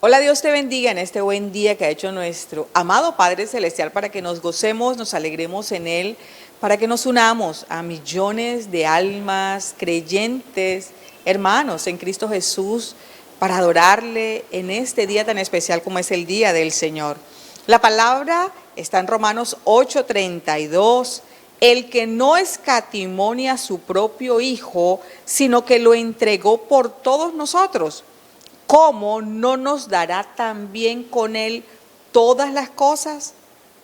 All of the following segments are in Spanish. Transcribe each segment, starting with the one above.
Hola, Dios te bendiga en este buen día que ha hecho nuestro amado Padre Celestial para que nos gocemos, nos alegremos en Él, para que nos unamos a millones de almas creyentes, hermanos en Cristo Jesús, para adorarle en este día tan especial como es el Día del Señor. La palabra está en Romanos 8:32. El que no escatimó ni a su propio Hijo, sino que lo entregó por todos nosotros, ¿cómo no nos dará también con Él todas las cosas?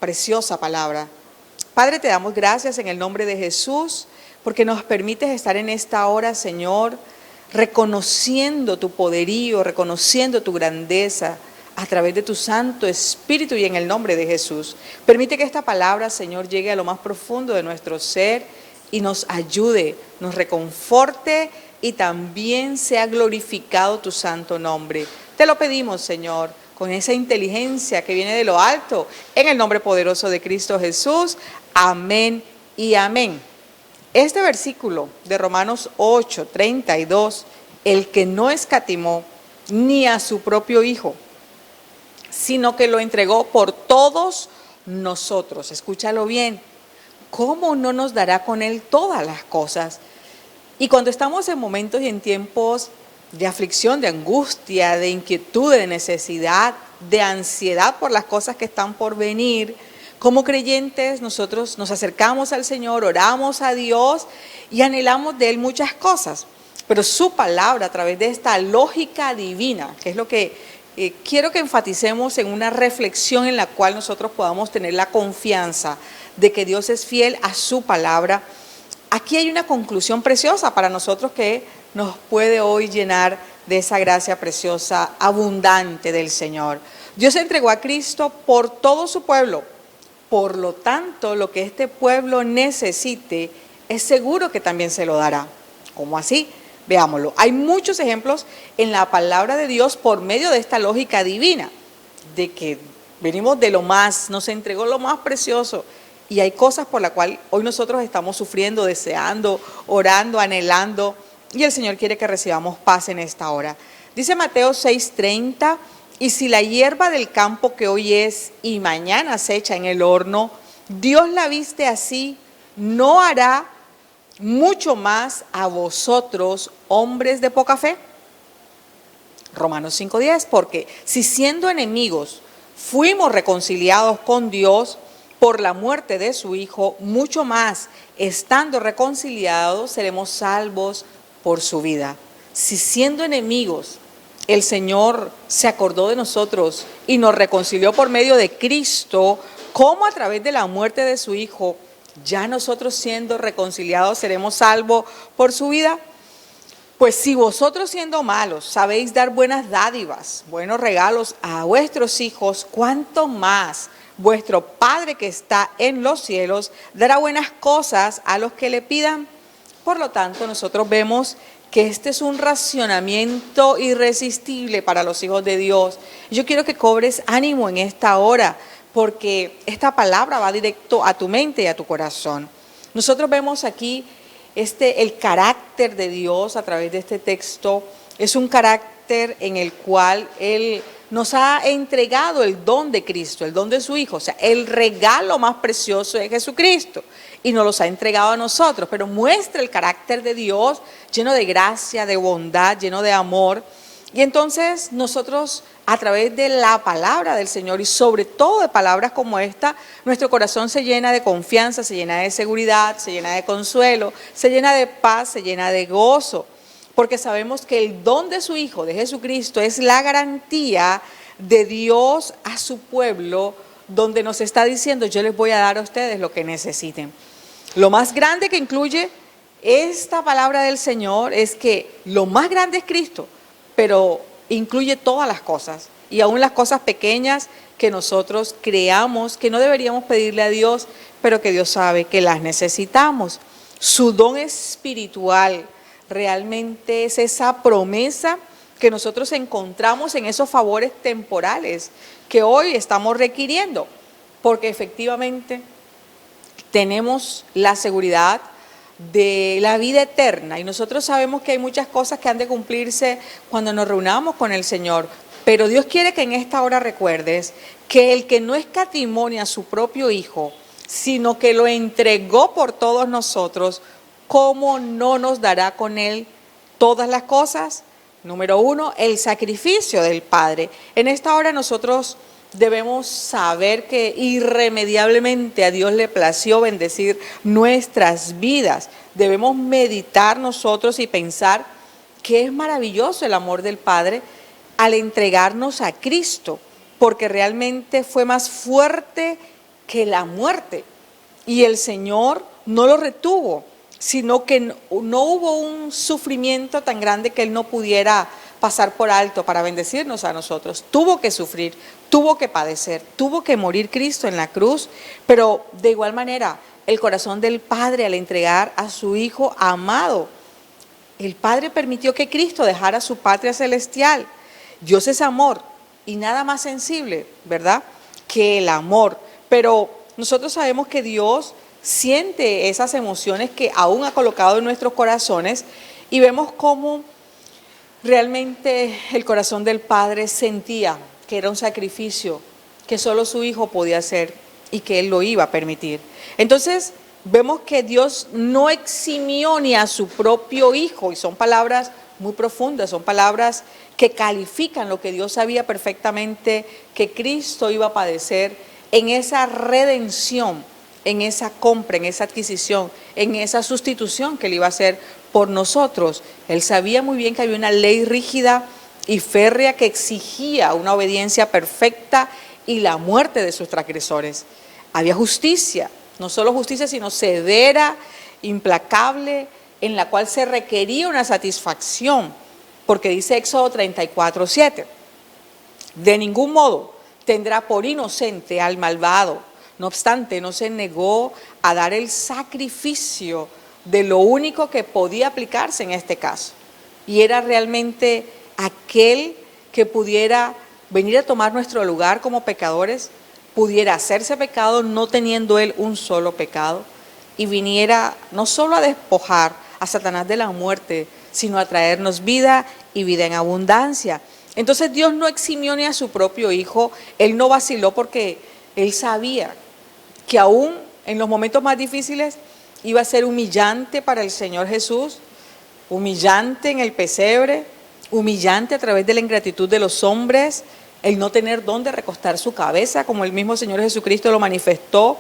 Preciosa palabra. Padre, te damos gracias en el nombre de Jesús, porque nos permites estar en esta hora, Señor, reconociendo tu poderío, reconociendo tu grandeza a través de tu Santo Espíritu y en el nombre de Jesús. Permite que esta palabra, Señor, llegue a lo más profundo de nuestro ser y nos ayude, nos reconforte y también sea glorificado tu santo nombre. Te lo pedimos, Señor, con esa inteligencia que viene de lo alto, en el nombre poderoso de Cristo Jesús. Amén y amén. Este versículo de Romanos 8:32, el que no escatimó ni a su propio Hijo, sino que lo entregó por todos nosotros. Escúchalo bien. ¿Cómo no nos dará con Él todas las cosas? Y cuando estamos en momentos y en tiempos de aflicción, de angustia, de inquietud, de necesidad, de ansiedad por las cosas que están por venir, como creyentes nosotros nos acercamos al Señor, oramos a Dios y anhelamos de Él muchas cosas. Pero su palabra, a través de esta lógica divina, que es lo que quiero que enfaticemos en una reflexión en la cual nosotros podamos tener la confianza de que Dios es fiel a su palabra. Aquí hay una conclusión preciosa para nosotros que nos puede hoy llenar de esa gracia preciosa, abundante del Señor. Dios entregó a Cristo por todo su pueblo. Por lo tanto, lo que este pueblo necesite, es seguro que también se lo dará. ¿Cómo así? Veámoslo. Hay muchos ejemplos en la palabra de Dios por medio de esta lógica divina, de que venimos de lo más, nos entregó lo más precioso. Y hay cosas por las cuales hoy nosotros estamos sufriendo, deseando, orando, anhelando. Y el Señor quiere que recibamos paz en esta hora. Dice Mateo 6:30, y si la hierba del campo que hoy es y mañana se echa en el horno, Dios la viste así, ¿no hará mucho más a vosotros, hombres de poca fe? Romanos 5:10, porque si siendo enemigos fuimos reconciliados con Dios por la muerte de su Hijo, mucho más, estando reconciliados, seremos salvos por su vida. Si siendo enemigos, el Señor se acordó de nosotros y nos reconcilió por medio de Cristo, ¿cómo a través de la muerte de su Hijo, ya nosotros siendo reconciliados, seremos salvos por su vida? Pues si vosotros siendo malos sabéis dar buenas dádivas, buenos regalos a vuestros hijos, ¿cuánto más vuestro Padre que está en los cielos dará buenas cosas a los que le pidan? Por lo tanto, nosotros vemos que este es un racionamiento irresistible para los hijos de Dios. Yo quiero que cobres ánimo en esta hora, porque esta palabra va directo a tu mente y a tu corazón. Nosotros vemos aquí el carácter de Dios a través de este texto. Es un carácter en el cual Él nos ha entregado el don de Cristo, el don de su Hijo, o sea, el regalo más precioso de Jesucristo, y nos los ha entregado a nosotros, pero muestra el carácter de Dios lleno de gracia, de bondad, lleno de amor. Y entonces nosotros, a través de la palabra del Señor y sobre todo de palabras como esta, nuestro corazón se llena de confianza, se llena de seguridad, se llena de consuelo, se llena de paz, se llena de gozo, porque sabemos que el don de su Hijo, de Jesucristo, es la garantía de Dios a su pueblo, donde nos está diciendo: yo les voy a dar a ustedes lo que necesiten. Lo más grande que incluye esta palabra del Señor es que lo más grande es Cristo, pero incluye todas las cosas, y aún las cosas pequeñas que nosotros creamos que no deberíamos pedirle a Dios, pero que Dios sabe que las necesitamos. Su don espiritual realmente es esa promesa que nosotros encontramos en esos favores temporales que hoy estamos requiriendo, porque efectivamente tenemos la seguridad de la vida eterna, y nosotros sabemos que hay muchas cosas que han de cumplirse cuando nos reunamos con el Señor, Pero Dios quiere que en esta hora recuerdes que el que no escatimó a su propio Hijo, sino que lo entregó por todos nosotros, ¿cómo no nos dará con Él todas las cosas? Número 1, el sacrificio del Padre. En esta hora nosotros debemos saber que irremediablemente a Dios le plació bendecir nuestras vidas. Debemos meditar nosotros y pensar que es maravilloso el amor del Padre al entregarnos a Cristo, porque realmente fue más fuerte que la muerte. Y el Señor no lo retuvo, sino que no hubo un sufrimiento tan grande que Él no pudiera pasar por alto para bendecirnos a nosotros. Tuvo que sufrir, tuvo que padecer, tuvo que morir Cristo en la cruz, pero de igual manera el corazón del Padre al entregar a su Hijo amado, el Padre permitió que Cristo dejara su patria celestial. Dios es amor y nada más sensible, ¿verdad?, que el amor. Pero nosotros sabemos que Dios siente esas emociones que aún ha colocado en nuestros corazones y vemos cómo realmente el corazón del Padre sentía que era un sacrificio que solo su Hijo podía hacer y que Él lo iba a permitir. Entonces vemos que Dios no eximió ni a su propio Hijo, y son palabras muy profundas, son palabras que califican lo que Dios sabía perfectamente que Cristo iba a padecer en esa redención, en esa compra, en esa adquisición, en esa sustitución que Él iba a hacer por nosotros. Él sabía muy bien que había una ley rígida y férrea que exigía una obediencia perfecta y la muerte de sus transgresores. Había justicia, no solo justicia, sino severa, implacable, en la cual se requería una satisfacción, porque dice Éxodo 34:7, de ningún modo tendrá por inocente al malvado. No obstante, no se negó a dar el sacrificio de lo único que podía aplicarse en este caso, y era realmente aquel que pudiera venir a tomar nuestro lugar como pecadores, pudiera hacerse pecado no teniendo Él un solo pecado, y viniera no solo a despojar a Satanás de la muerte, sino a traernos vida y vida en abundancia. Entonces Dios no eximió ni a su propio Hijo. Él no vaciló, porque Él sabía que aún en los momentos más difíciles iba a ser humillante para el Señor Jesús, humillante en el pesebre, humillante a través de la ingratitud de los hombres, el no tener dónde recostar su cabeza, como el mismo Señor Jesucristo lo manifestó,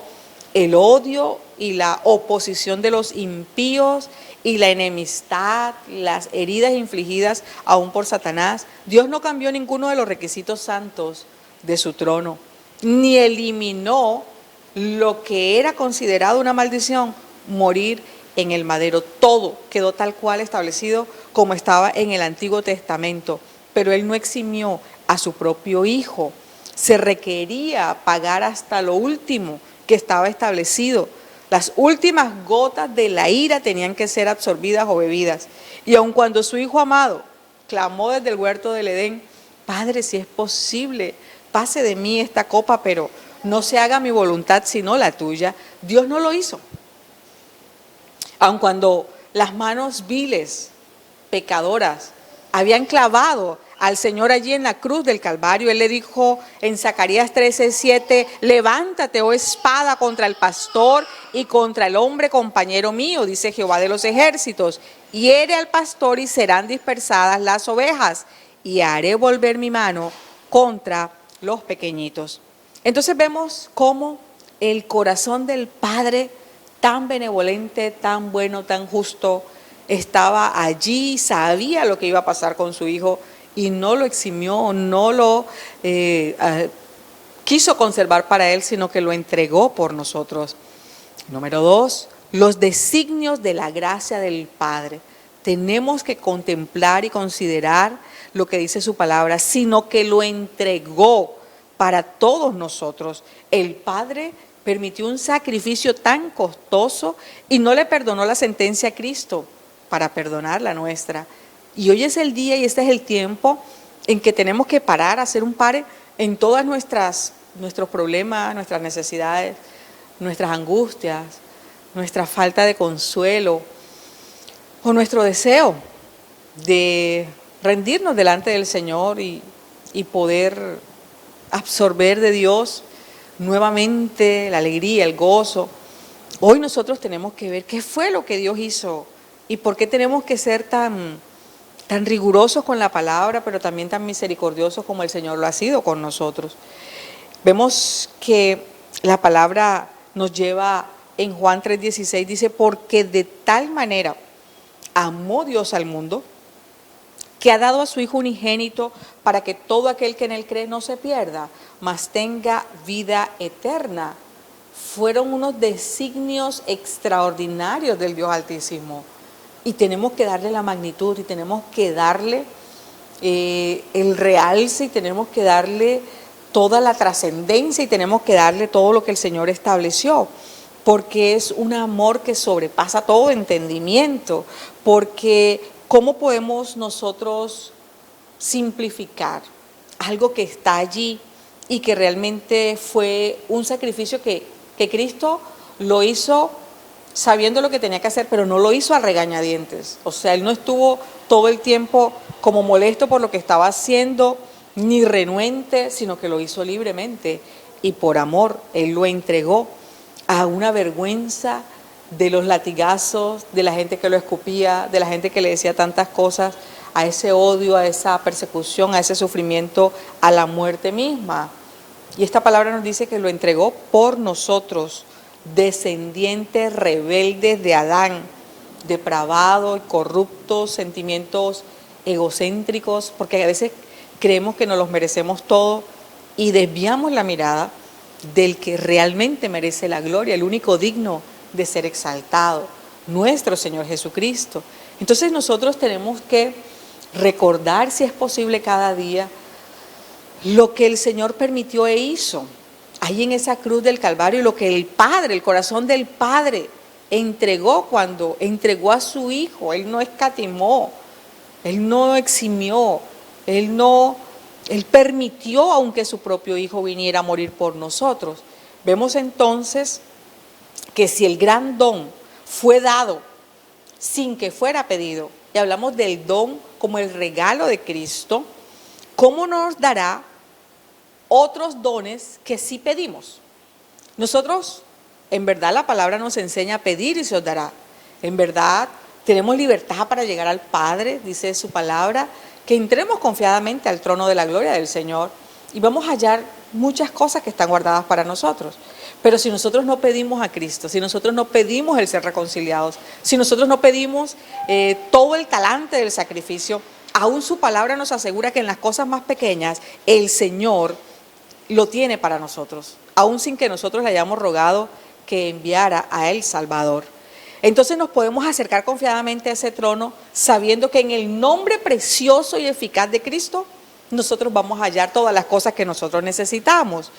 el odio y la oposición de los impíos y la enemistad, las heridas infligidas aún por Satanás. Dios no cambió ninguno de los requisitos santos de su trono, ni eliminó lo que era considerado una maldición, morir en el madero. Todo quedó tal cual establecido como estaba en el Antiguo Testamento, pero Él no eximió a su propio Hijo. Se requería pagar hasta lo último que estaba establecido. Las últimas gotas de la ira tenían que ser absorbidas o bebidas. Y aun cuando su Hijo amado clamó desde el huerto del Edén: Padre, si es posible, pase de mí esta copa, pero no se haga mi voluntad sino la tuya, Dios no lo hizo. Aun cuando las manos viles, pecadoras, habían clavado al Señor allí en la cruz del Calvario, Él le dijo en Zacarías 13:7, levántate, oh espada, contra el pastor y contra el hombre compañero mío, dice Jehová de los ejércitos, hiere al pastor y serán dispersadas las ovejas, y haré volver mi mano contra los pequeñitos. Entonces vemos cómo el corazón del Padre, tan benevolente, tan bueno, tan justo, estaba allí, sabía lo que iba a pasar con su Hijo y no lo eximió, no lo quiso conservar para Él, sino que lo entregó por nosotros. Número 2, los designios de la gracia del Padre. Tenemos que contemplar y considerar lo que dice su palabra, sino que lo entregó para todos nosotros. El Padre permitió un sacrificio tan costoso y no le perdonó la sentencia a Cristo para perdonar la nuestra. Y hoy es el día y este es el tiempo en que tenemos que parar, hacer un pare en todas nuestros problemas, nuestras necesidades, nuestras angustias, nuestra falta de consuelo o nuestro deseo de rendirnos delante del Señor y y poder absorber de Dios nuevamente la alegría, el gozo. Hoy nosotros tenemos que ver qué fue lo que Dios hizo y por qué tenemos que ser tan rigurosos con la palabra, pero también tan misericordiosos como el Señor lo ha sido con nosotros. Vemos que la palabra nos lleva en Juan 3:16, dice, porque de tal manera amó Dios al mundo, que ha dado a su Hijo unigénito para que todo aquel que en Él cree no se pierda, mas tenga vida eterna. Fueron unos designios extraordinarios del Dios Altísimo. Y tenemos que darle la magnitud, y tenemos que darle el realce, y tenemos que darle toda la trascendencia, y tenemos que darle todo lo que el Señor estableció. Porque es un amor que sobrepasa todo entendimiento. Porque ¿cómo podemos nosotros simplificar algo que está allí y que realmente fue un sacrificio que Cristo lo hizo sabiendo lo que tenía que hacer, pero no lo hizo a regañadientes? O sea, Él no estuvo todo el tiempo como molesto por lo que estaba haciendo, ni renuente, sino que lo hizo libremente y por amor. Él lo entregó a una vergüenza de los latigazos, de la gente que lo escupía, de la gente que le decía tantas cosas, a ese odio, a esa persecución, a ese sufrimiento, a la muerte misma. Y esta palabra nos dice que lo entregó por nosotros, descendientes rebeldes de Adán, depravado y corruptos, sentimientos egocéntricos, porque a veces creemos que nos los merecemos todo y desviamos la mirada del que realmente merece la gloria, el único digno de ser exaltado, nuestro Señor Jesucristo. Entonces nosotros tenemos que recordar, si es posible cada día, lo que el Señor permitió e hizo ahí en esa cruz del Calvario, y lo que el Padre, el corazón del Padre entregó cuando entregó a su Hijo. Él no escatimó, Él no eximió, Él permitió aunque su propio Hijo viniera a morir por nosotros. Vemos entonces que si el gran don fue dado sin que fuera pedido, y hablamos del don como el regalo de Cristo, ¿cómo nos dará otros dones que sí pedimos? Nosotros, en verdad, la palabra nos enseña a pedir y se os dará. En verdad, tenemos libertad para llegar al Padre, dice su palabra, que entremos confiadamente al trono de la gloria del Señor y vamos a hallar muchas cosas que están guardadas para nosotros. Pero si nosotros no pedimos a Cristo, si nosotros no pedimos el ser reconciliados, si nosotros no pedimos todo el talante del sacrificio, aún su palabra nos asegura que en las cosas más pequeñas el Señor lo tiene para nosotros, aún sin que nosotros le hayamos rogado que enviara a El Salvador. Entonces nos podemos acercar confiadamente a ese trono sabiendo que en el nombre precioso y eficaz de Cristo nosotros vamos a hallar todas las cosas que nosotros necesitamos.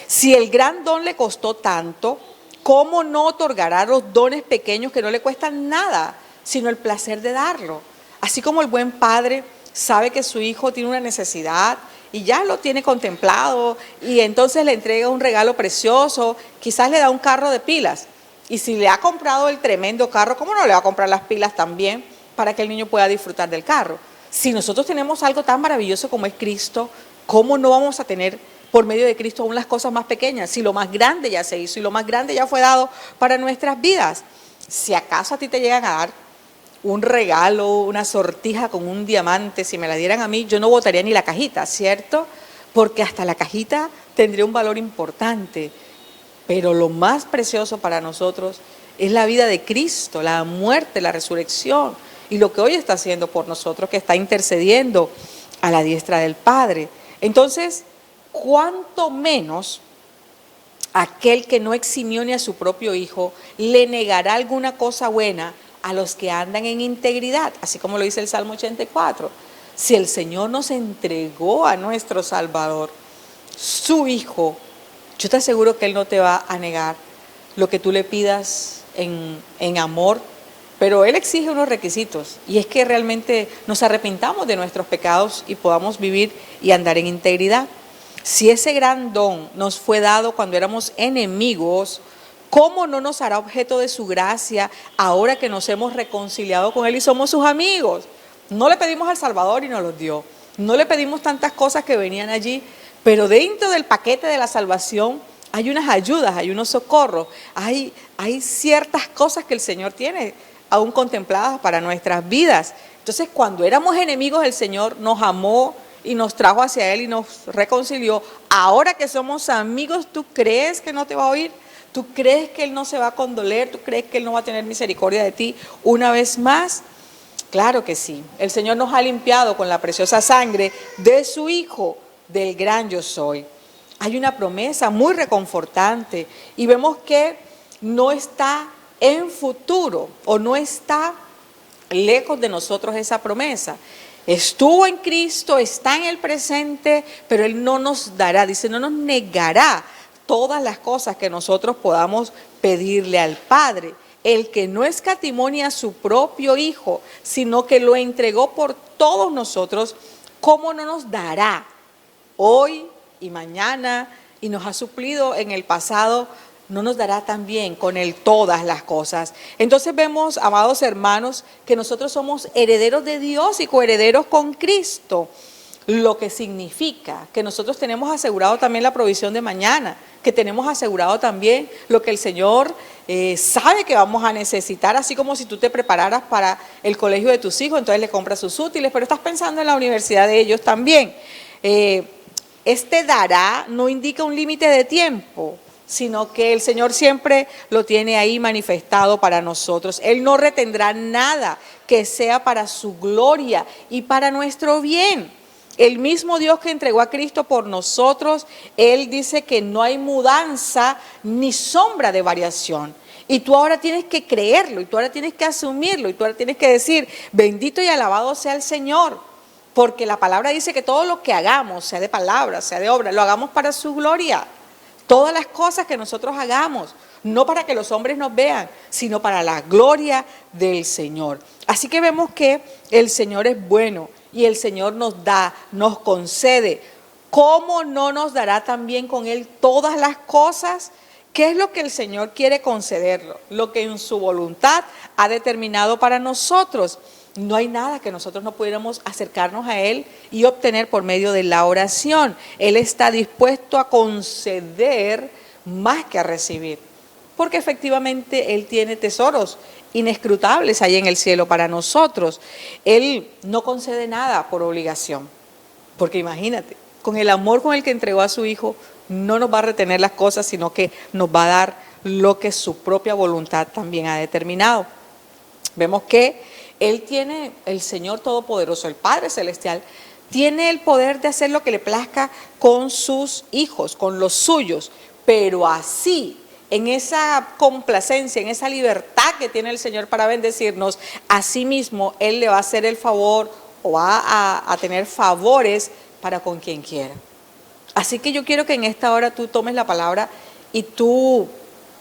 Si el gran don le costó tanto, ¿cómo no otorgará los dones pequeños que no le cuestan nada, sino el placer de darlo? Así como el buen padre sabe que su hijo tiene una necesidad y ya lo tiene contemplado y entonces le entrega un regalo precioso, quizás le da un carro de pilas. Y si le ha comprado el tremendo carro, ¿cómo no le va a comprar las pilas también para que el niño pueda disfrutar del carro? Si nosotros tenemos algo tan maravilloso como es Cristo, ¿cómo no vamos a tener por medio de Cristo aún las cosas más pequeñas? Si lo más grande ya se hizo y lo más grande ya fue dado para nuestras vidas. Si acaso a ti te llegan a dar un regalo, una sortija con un diamante, si me la dieran a mí, yo no botaría ni la cajita, ¿cierto? Porque hasta la cajita tendría un valor importante. Pero lo más precioso para nosotros es la vida de Cristo, la muerte, la resurrección y lo que hoy está haciendo por nosotros, que está intercediendo a la diestra del Padre. Entonces, ¿cuánto menos aquel que no eximió ni a su propio Hijo le negará alguna cosa buena a los que andan en integridad? Así como lo dice el Salmo 84. Si el Señor nos entregó a nuestro Salvador, su Hijo, yo te aseguro que Él no te va a negar lo que tú le pidas en amor, pero Él exige unos requisitos, y es que realmente nos arrepintamos de nuestros pecados y podamos vivir y andar en integridad. Si ese gran don nos fue dado cuando éramos enemigos, ¿cómo no nos hará objeto de su gracia ahora que nos hemos reconciliado con Él y somos sus amigos? No le pedimos al Salvador y nos los dio. no le pedimos tantas cosas que venían allí, pero dentro del paquete de la salvación hay unas ayudas, hay unos socorros, hay ciertas cosas que el Señor tiene aún contempladas para nuestras vidas. Entonces, cuando éramos enemigos, el Señor nos amó y nos trajo hacia Él y nos reconcilió. Ahora que somos amigos, ¿tú crees que no te va a oír? ¿Tú crees que Él no se va a condoler? ¿Tú crees que Él no va a tener misericordia de ti una vez más? Claro que sí. El Señor nos ha limpiado con la preciosa sangre de su Hijo, del gran yo soy. Hay una promesa muy reconfortante y vemos que no está en futuro o no está lejos de nosotros esa promesa. Estuvo en Cristo, está en el presente, pero Él no nos dará, dice, no nos negará todas las cosas que nosotros podamos pedirle al Padre. El que no escatimó ni a su propio Hijo, sino que lo entregó por todos nosotros, ¿cómo no nos dará hoy y mañana, y nos ha suplido en el pasado, no nos dará también con Él todas las cosas? Entonces vemos, amados hermanos, que nosotros somos herederos de Dios y coherederos con Cristo, lo que significa que nosotros tenemos asegurado también la provisión de mañana, que tenemos asegurado también lo que el Señor sabe que vamos a necesitar, así como si tú te prepararas para el colegio de tus hijos, entonces le compras sus útiles, pero estás pensando en la universidad de ellos también. Este dará no indica un límite de tiempo, sino que el Señor siempre lo tiene ahí manifestado para nosotros. Él no retendrá nada que sea para su gloria y para nuestro bien. El mismo Dios que entregó a Cristo por nosotros, Él dice que no hay mudanza ni sombra de variación. Y tú ahora tienes que creerlo, y tú ahora tienes que asumirlo, y tú ahora tienes que decir, bendito y alabado sea el Señor. Porque la palabra dice que todo lo que hagamos, sea de palabra, sea de obra, lo hagamos para su gloria. Todas las cosas que nosotros hagamos, no para que los hombres nos vean, sino para la gloria del Señor. Así que vemos que el Señor es bueno y el Señor nos da, nos concede. ¿Cómo no nos dará también con Él todas las cosas? ¿Qué es lo que el Señor quiere concederlo? Lo que en su voluntad ha determinado para nosotros. No hay nada que nosotros no pudiéramos acercarnos a Él y obtener por medio de la oración. Él está dispuesto a conceder más que a recibir, porque efectivamente Él tiene tesoros inescrutables ahí en el cielo para nosotros. Él no concede nada por obligación, porque imagínate, con el amor con el que entregó a su Hijo, no nos va a retener las cosas, sino que nos va a dar lo que su propia voluntad también ha determinado. Vemos que Él tiene, el Señor Todopoderoso, el Padre Celestial, tiene el poder de hacer lo que le plazca con sus hijos, con los suyos, pero así, en esa complacencia, en esa libertad que tiene el Señor para bendecirnos, así mismo Él le va a hacer el favor o va a tener favores para con quien quiera. Así que yo quiero que en esta hora tú tomes la palabra y tú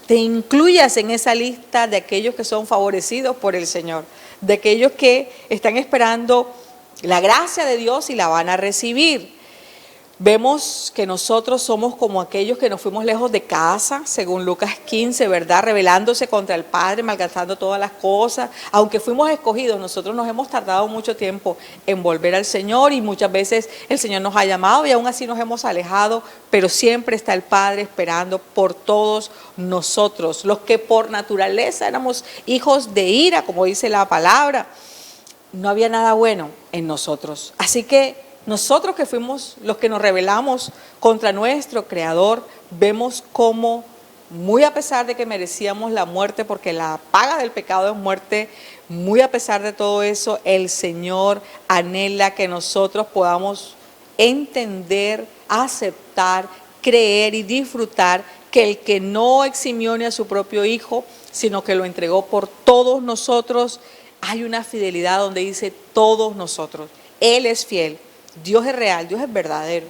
te incluyas en esa lista de aquellos que son favorecidos por el Señor, de aquellos que están esperando la gracia de Dios y la van a recibir. Vemos que nosotros somos como aquellos que nos fuimos lejos de casa, según Lucas 15, ¿verdad? Rebelándose contra el Padre, malgastando todas las cosas. Aunque fuimos escogidos, nosotros nos hemos tardado mucho tiempo en volver al Señor y muchas veces el Señor nos ha llamado y aún así nos hemos alejado, pero siempre está el Padre esperando por todos nosotros, los que por naturaleza éramos hijos de ira, como dice la palabra. No había nada bueno en nosotros. Así que nosotros que fuimos los que nos rebelamos contra nuestro Creador, vemos cómo, muy a pesar de que merecíamos la muerte, porque la paga del pecado es muerte, muy a pesar de todo eso, el Señor anhela que nosotros podamos entender, aceptar, creer y disfrutar que el que no eximió ni a su propio Hijo, sino que lo entregó por todos nosotros, hay una fidelidad donde dice todos nosotros. Él es fiel. Dios es real, Dios es verdadero.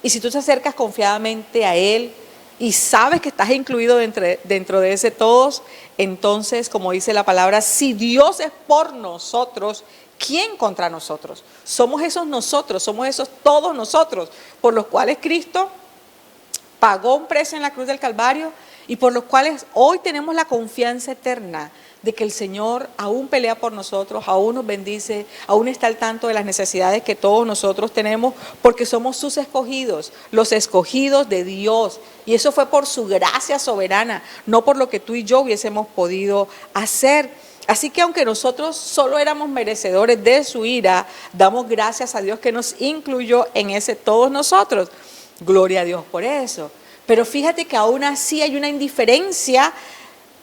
Y si tú te acercas confiadamente a Él y sabes que estás incluido dentro de ese todos, entonces, como dice la palabra, si Dios es por nosotros, ¿quién contra nosotros? Somos esos nosotros, somos esos todos nosotros, por los cuales Cristo pagó un precio en la cruz del Calvario y por los cuales hoy tenemos la confianza eterna de que el Señor aún pelea por nosotros, aún nos bendice, aún está al tanto de las necesidades que todos nosotros tenemos, porque somos sus escogidos, los escogidos de Dios. Y eso fue por su gracia soberana, no por lo que tú y yo hubiésemos podido hacer. Así que aunque nosotros solo éramos merecedores de su ira, damos gracias a Dios que nos incluyó en ese todos nosotros. Gloria a Dios por eso. Pero fíjate que aún así hay una indiferencia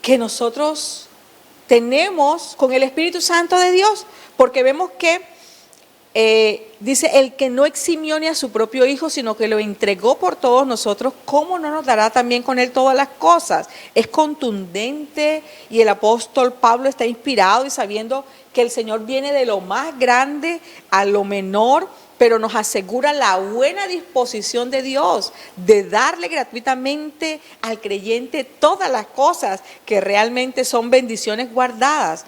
que nosotros tenemos con el Espíritu Santo de Dios, porque vemos que dice, el que no eximió ni a su propio Hijo, sino que lo entregó por todos nosotros, ¿cómo no nos dará también con Él todas las cosas? Es contundente, y el apóstol Pablo está inspirado y sabiendo que el Señor viene de lo más grande a lo menor, pero nos asegura la buena disposición de Dios de darle gratuitamente al creyente todas las cosas que realmente son bendiciones guardadas.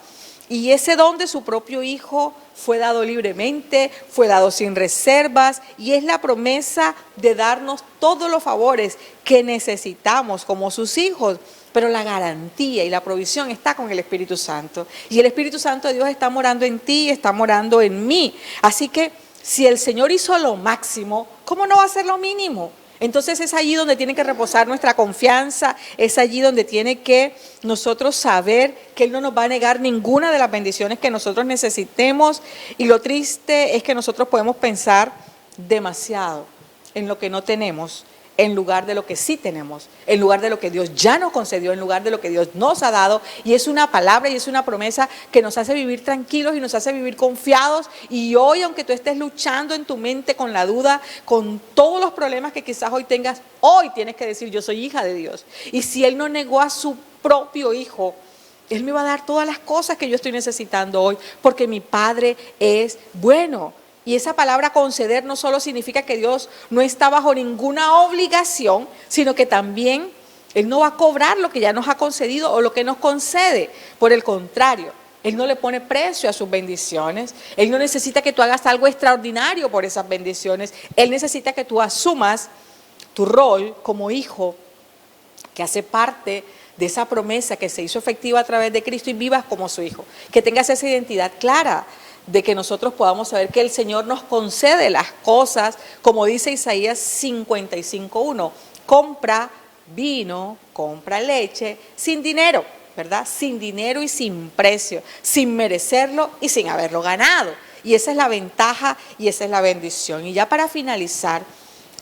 Y ese don de su propio Hijo fue dado libremente, fue dado sin reservas, y es la promesa de darnos todos los favores que necesitamos como sus hijos. Pero la garantía y la provisión está con el Espíritu Santo. Y el Espíritu Santo de Dios está morando en ti, está morando en mí. Así que si el Señor hizo lo máximo, ¿cómo no va a hacer lo mínimo? Entonces es allí donde tiene que reposar nuestra confianza, es allí donde tiene que nosotros saber que Él no nos va a negar ninguna de las bendiciones que nosotros necesitemos. Y lo triste es que nosotros podemos pensar demasiado en lo que no tenemos, en lugar de lo que sí tenemos, en lugar de lo que Dios ya nos concedió, en lugar de lo que Dios nos ha dado. Y es una palabra y es una promesa que nos hace vivir tranquilos y nos hace vivir confiados. Y hoy, aunque tú estés luchando en tu mente con la duda, con todos los problemas que quizás hoy tengas, hoy tienes que decir, yo soy hija de Dios. Y si Él no negó a su propio Hijo, Él me va a dar todas las cosas que yo estoy necesitando hoy, porque mi Padre es bueno. Y esa palabra conceder no solo significa que Dios no está bajo ninguna obligación, sino que también Él no va a cobrar lo que ya nos ha concedido o lo que nos concede. Por el contrario, Él no le pone precio a sus bendiciones. Él no necesita que tú hagas algo extraordinario por esas bendiciones. Él necesita que tú asumas tu rol como hijo, que hace parte de esa promesa que se hizo efectiva a través de Cristo, y vivas como su hijo. Que tengas esa identidad clara de que nosotros podamos saber que el Señor nos concede las cosas, como dice Isaías 55:1, compra vino, compra leche, sin dinero, ¿verdad? Sin dinero y sin precio, sin merecerlo y sin haberlo ganado. Y esa es la ventaja y esa es la bendición. Y ya para finalizar,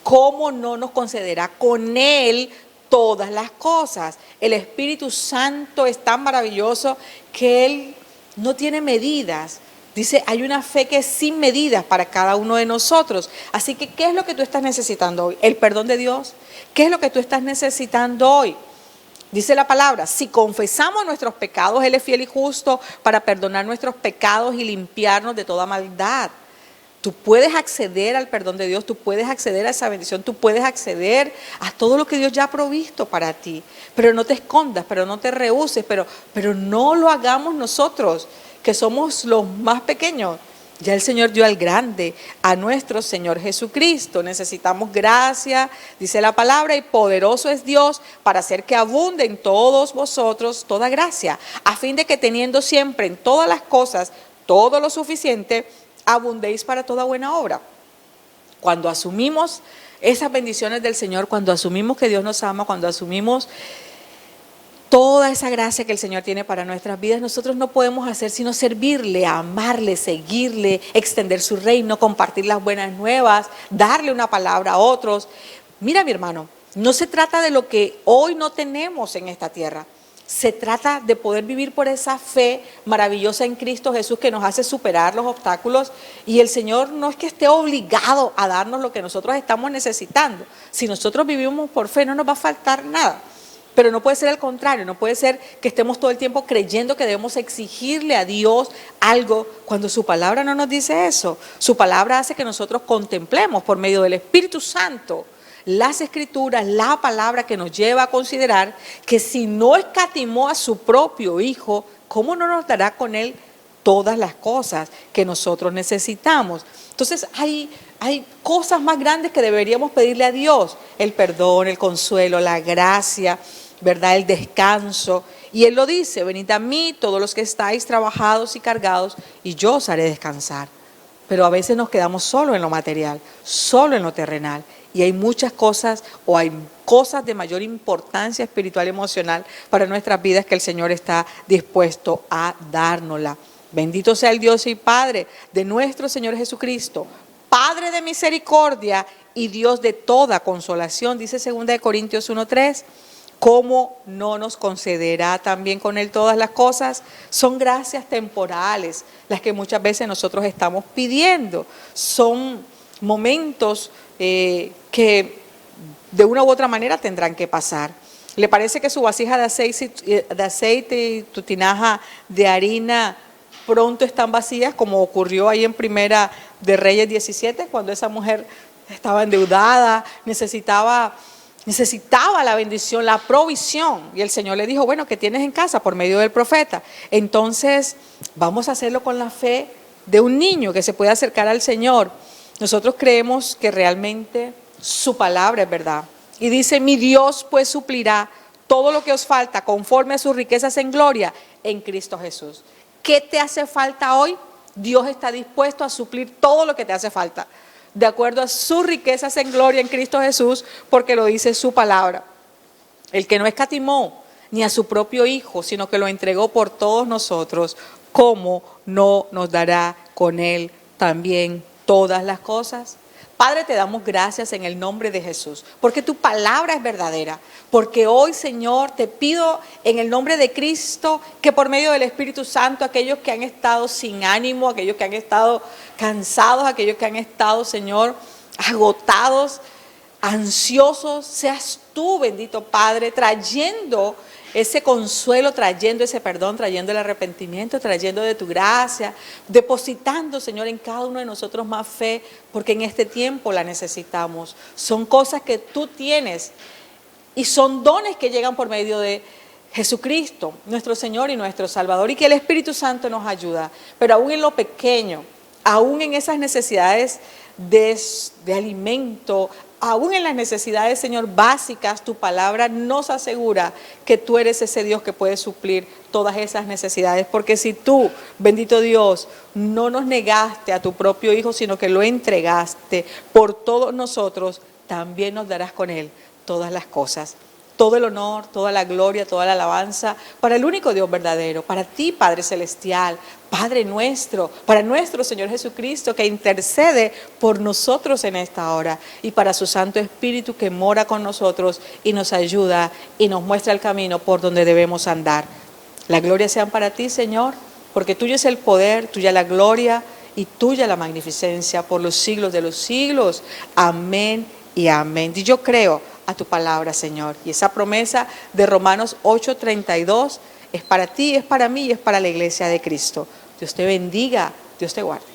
¿cómo no nos concederá con Él todas las cosas? El Espíritu Santo es tan maravilloso que Él no tiene medidas. Dice, hay una fe que es sin medidas para cada uno de nosotros. Así que, ¿qué es lo que tú estás necesitando hoy? ¿El perdón de Dios? ¿Qué es lo que tú estás necesitando hoy? Dice la palabra, si confesamos nuestros pecados, Él es fiel y justo para perdonar nuestros pecados y limpiarnos de toda maldad. Tú puedes acceder al perdón de Dios, tú puedes acceder a esa bendición, tú puedes acceder a todo lo que Dios ya ha provisto para ti. Pero no te escondas, pero no te rehúses, pero no lo hagamos nosotros, que somos los más pequeños. Ya el Señor dio al grande, a nuestro Señor Jesucristo. Necesitamos gracia, dice la palabra, y poderoso es Dios para hacer que abunde en todos vosotros toda gracia, a fin de que teniendo siempre en todas las cosas todo lo suficiente, abundéis para toda buena obra. Cuando asumimos esas bendiciones del Señor, cuando asumimos que Dios nos ama, cuando asumimos toda esa gracia que el Señor tiene para nuestras vidas, nosotros no podemos hacer sino servirle, amarle, seguirle, extender su reino, compartir las buenas nuevas, darle una palabra a otros. Mira, mi hermano, no se trata de lo que hoy no tenemos en esta tierra. Se trata de poder vivir por esa fe maravillosa en Cristo Jesús que nos hace superar los obstáculos, y el Señor no es que esté obligado a darnos lo que nosotros estamos necesitando. Si nosotros vivimos por fe, no nos va a faltar nada. Pero no puede ser al contrario, no puede ser que estemos todo el tiempo creyendo que debemos exigirle a Dios algo cuando su palabra no nos dice eso. Su palabra hace que nosotros contemplemos por medio del Espíritu Santo las Escrituras, la palabra que nos lleva a considerar que si no escatimó a su propio Hijo, ¿cómo no nos dará con Él todas las cosas que nosotros necesitamos? Entonces hay cosas más grandes que deberíamos pedirle a Dios: el perdón, el consuelo, la gracia, ¿verdad? El descanso. Y Él lo dice, venid a mí todos los que estáis trabajados y cargados, y yo os haré descansar. Pero a veces nos quedamos solo en lo material, solo en lo terrenal. Y hay muchas cosas, o hay cosas de mayor importancia espiritual y emocional para nuestras vidas que el Señor está dispuesto a dárnosla. Bendito sea el Dios y Padre de nuestro Señor Jesucristo, Padre de misericordia y Dios de toda consolación, dice 2 Corintios 1:3. ¿Cómo no nos concederá también con Él todas las cosas? Son gracias temporales las que muchas veces nosotros estamos pidiendo. Son momentos que de una u otra manera tendrán que pasar. ¿Le parece que su vasija de aceite y tu tinaja de harina pronto están vacías, como ocurrió ahí en Primera de Reyes 17, cuando esa mujer estaba endeudada, necesitaba la bendición, la provisión? Y el Señor le dijo, bueno, ¿qué tienes en casa? Por medio del profeta. Entonces, vamos a hacerlo con la fe de un niño que se puede acercar al Señor. Nosotros creemos que realmente su palabra es verdad. Y dice, mi Dios pues suplirá todo lo que os falta conforme a sus riquezas en gloria en Cristo Jesús. ¿Qué te hace falta hoy? Dios está dispuesto a suplir todo lo que te hace falta, de acuerdo a sus riquezas en gloria en Cristo Jesús, porque lo dice su palabra. El que no escatimó ni a su propio Hijo, sino que lo entregó por todos nosotros, ¿cómo no nos dará con Él también todas las cosas? Padre, te damos gracias en el nombre de Jesús, porque tu palabra es verdadera, porque hoy, Señor, te pido en el nombre de Cristo que por medio del Espíritu Santo, aquellos que han estado sin ánimo, aquellos que han estado cansados, aquellos que han estado, Señor, agotados, ansiosos, seas tú, bendito Padre, trayendo ese consuelo, trayendo ese perdón, trayendo el arrepentimiento, trayendo de tu gracia, depositando, Señor, en cada uno de nosotros más fe, porque en este tiempo la necesitamos. Son cosas que tú tienes y son dones que llegan por medio de Jesucristo, nuestro Señor y nuestro Salvador, y que el Espíritu Santo nos ayuda. Pero aún en lo pequeño, aún en esas necesidades de alimento, aún en las necesidades, Señor, básicas, tu palabra nos asegura que tú eres ese Dios que puede suplir todas esas necesidades. Porque si tú, bendito Dios, no nos negaste a tu propio Hijo, sino que lo entregaste por todos nosotros, también nos darás con Él todas las cosas. Todo el honor, toda la gloria, toda la alabanza para el único Dios verdadero, para ti, Padre Celestial, Padre nuestro, para nuestro Señor Jesucristo, que intercede por nosotros en esta hora, y para su Santo Espíritu que mora con nosotros y nos ayuda y nos muestra el camino por donde debemos andar. La gloria sea para ti, Señor, porque tuyo es el poder, tuya la gloria y tuya la magnificencia por los siglos de los siglos. Amén y amén. Y yo creo a tu palabra, Señor. Y esa promesa de Romanos 8:32 es para ti, es para mí y es para la iglesia de Cristo. Dios te bendiga, Dios te guarde.